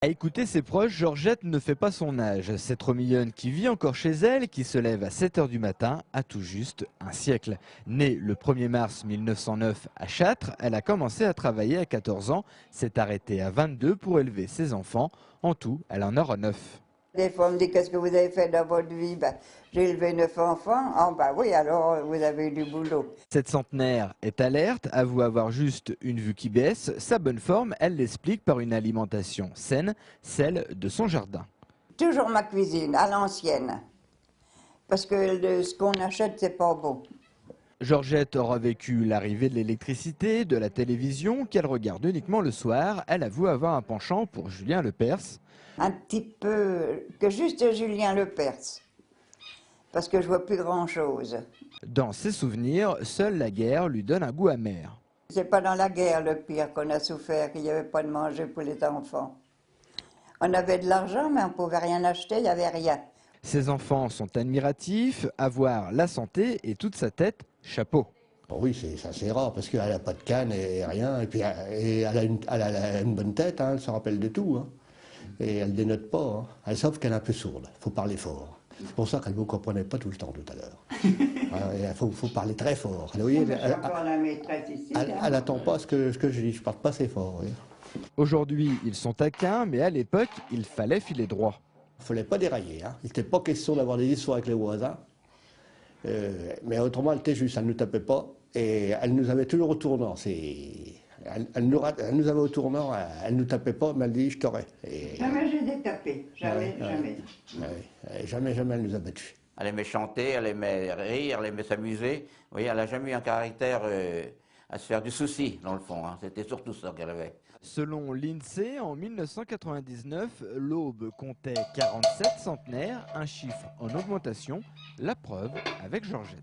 À écouter ses proches, Georgette ne fait pas son âge. Cette mignonne qui vit encore chez elle, qui se lève à 7 h du matin, a tout juste un siècle. Née le 1er mars 1909 à Châtres, elle a commencé à travailler à 14 ans, s'est arrêtée à 22 pour élever ses enfants. En tout, elle en aura 9. Des fois, on me dit qu'est-ce que vous avez fait dans votre vie? Ben, j'ai élevé 9 enfants. Ah, ben oui, alors vous avez eu du boulot. Cette centenaire est alerte, avoue avoir juste une vue qui baisse. Sa bonne forme, elle l'explique par une alimentation saine, celle de son jardin. Toujours ma cuisine, à l'ancienne. Parce que ce qu'on achète, c'est pas bon. Georgette aura vécu l'arrivée de l'électricité, de la télévision, qu'elle regarde uniquement le soir. Elle avoue avoir un penchant pour Julien Lepers. Un petit peu, que juste Julien Lepers. Parce que je vois plus grand-chose. Dans ses souvenirs, seule la guerre lui donne un goût amer. C'est pas dans la guerre le pire qu'on a souffert, qu'il n'y avait pas de manger pour les enfants. On avait de l'argent, mais on ne pouvait rien acheter, il n'y avait rien. Ses enfants sont admiratifs, avoir la santé et toute sa tête, chapeau. Bon, oui, ça c'est rare parce qu'elle n'a pas de canne et rien. Et puis elle a une bonne tête, hein, elle se rappelle de tout. Hein. Et elle ne dénote pas. Hein. Sauf qu'elle est un peu sourde, il faut parler fort. C'est pour ça qu'elle ne vous comprenait pas tout le temps tout à l'heure. Il faut parler très fort. Vous voyez, elle n'attend pas ce que je dis, je ne parle pas assez fort. Oui. Aujourd'hui, ils sont taquins, mais à l'époque, il fallait filer droit. Il ne fallait pas dérailler. Hein. Il n'était pas question d'avoir des histoires avec les voisins. Mais autrement, elle était juste, elle ne nous tapait pas. Et elle nous avait toujours au tournant. Elle nous avait au tournant, elle ne nous tapait pas, mais elle dit je t'aurais. Jamais je l'ai tapé, jamais, jamais. Jamais elle nous a battus. Elle aimait chanter, elle aimait rire, elle aimait s'amuser. Vous voyez, elle n'a jamais eu un caractère à se faire du souci, dans le fond. Hein. C'était surtout ça qu'elle avait. Selon l'INSEE, en 1999, l'Aube comptait 47 centenaires, un chiffre en augmentation, la preuve avec Georgette.